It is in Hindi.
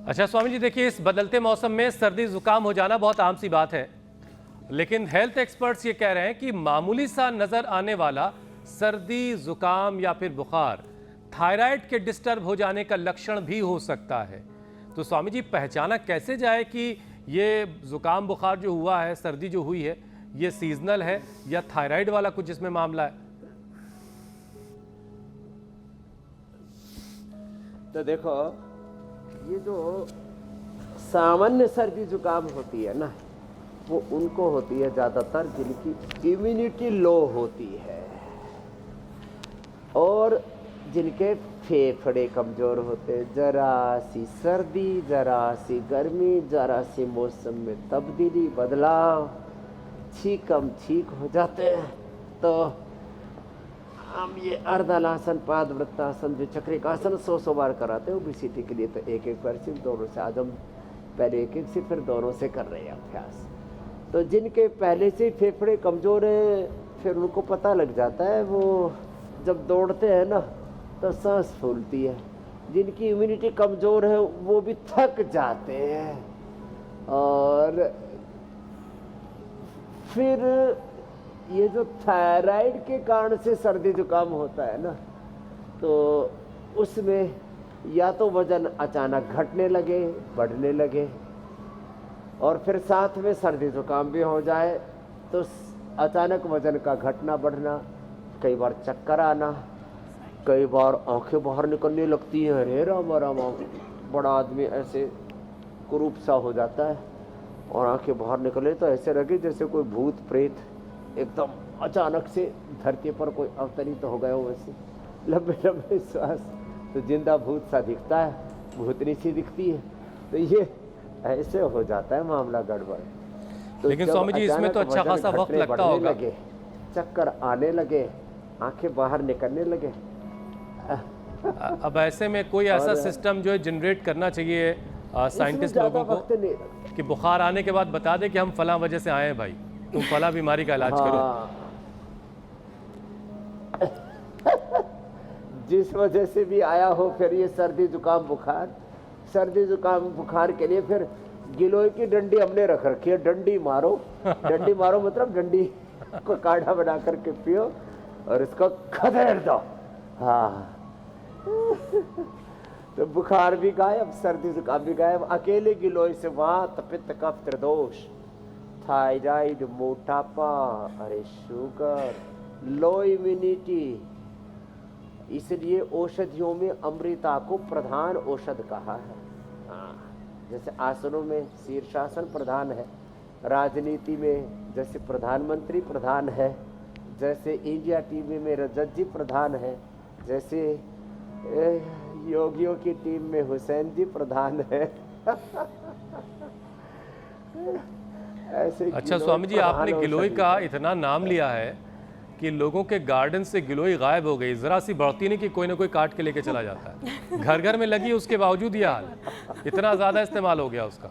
अच्छा स्वामी जी, देखिए इस बदलते मौसम में सर्दी जुकाम हो जाना बहुत आम सी बात है, लेकिन हेल्थ एक्सपर्ट्स ये कह रहे हैं कि मामूली सा नजर आने वाला सर्दी जुकाम या फिर बुखार थायराइड के डिस्टर्ब हो जाने का लक्षण भी हो सकता है। तो स्वामी जी, पहचाना कैसे जाए कि ये जुकाम बुखार जो हुआ है, सर्दी जो हुई है, ये सीजनल है या थायराइड वाला कुछ इसमें मामला है? तो देखो, ये जो सामान्य सर्दी जुकाम होती है ना, वो उनको होती है ज़्यादातर जिनकी इम्यूनिटी लो होती है और जिनके फेफड़े कमज़ोर होते हैं। ज़रा सी सर्दी, ज़रा सी गर्मी, ज़रा सी मौसम में तब्दीली, बदलाव, छींकम छींक हो जाते हैं। तो हम ये अर्धलासन, पादवृत्तासन, द्विचक्रिकासन 100 बार कराते हैं ओबेसिटी के लिए। तो एक एक बार सिर्फ दोनों से, आज हम पहले एक से फिर दोनों से कर रहे हैं अभ्यास। तो जिनके पहले से फेफड़े कमज़ोर हैं, फिर उनको पता लग जाता है, वो जब दौड़ते हैं ना तो सांस फूलती है। जिनकी इम्यूनिटी कमज़ोर है वो भी थक जाते हैं। और फिर ये जो थायराइड के कारण से सर्दी जुकाम होता है ना, तो उसमें या तो वजन अचानक घटने लगे, बढ़ने लगे, और फिर साथ में सर्दी जुकाम भी हो जाए तो अचानक वजन का घटना बढ़ना, कई बार चक्कर आना, कई बार आंखें बाहर निकलने लगती हैं। अरे राम राम, बड़ा आदमी ऐसे कुरूप सा हो जाता है और आंखें बाहर निकले तो ऐसे लगे जैसे कोई भूत प्रेत एकदम अचानक से धरती पर कोई अवतरित हो गया हो। वैसे लंबे लंबे श्वास, तो जिंदा भूत सा दिखता है, भूतनी सी दिखती है। तो ये ऐसे हो जाता है मामला गड़बड़। तो लेकिन स्वामी जी, इसमें तो अच्छा खासा वक्त लगता होगा। लगे, चक्कर आने लगे, आंखें बाहर निकलने लगे। अब ऐसे में कोई ऐसा सिस्टम जो है जनरेट करना चाहिए साइंटिस्ट लोगों को कि बुखार आने के बाद बता दे कि हम फला वजह से आए हैं भाई, तुम फला बीमारी का इलाज करो। जिस वजह से भी आया हो, फिर ये सर्दी जुकाम बुखार, सर्दी जुकाम बुखार के लिए फिर गिलोय की डंडी हमने रख रखी है। डंडी मारो, डंडी मारो मतलब डंडी को काढ़ा बना करके पियो और इसको खदेड़ दो। हाँ तो बुखार भी गायब, सर्दी जुकाम भी गायब। अकेले गिलोय से वात, पित्त, कफ, त्रिदोष, थायराइड, मोटापा, अरे शुगर, लो इम्यूनिटी, इसलिए औषधियों में अमृता को प्रधान औषध कहा है। हाँ, जैसे आसनों में शीर्षासन प्रधान है, राजनीति में जैसे प्रधानमंत्री प्रधान है, जैसे इंडिया टीवी में रजत जी प्रधान है, जैसे योगियों की टीम में हुसैन जी प्रधान है। ऐसे अच्छा स्वामी जी, आपने गिलोय का इतना नाम लिया है कि लोगों के गार्डन से गिलोय गायब हो गई। जरा सी बढ़ती नहीं कि कोई ना कोई काट के लेके चला जाता है। घर घर में लगी, उसके बावजूद ये हाल, इतना ज्यादा इस्तेमाल हो गया उसका।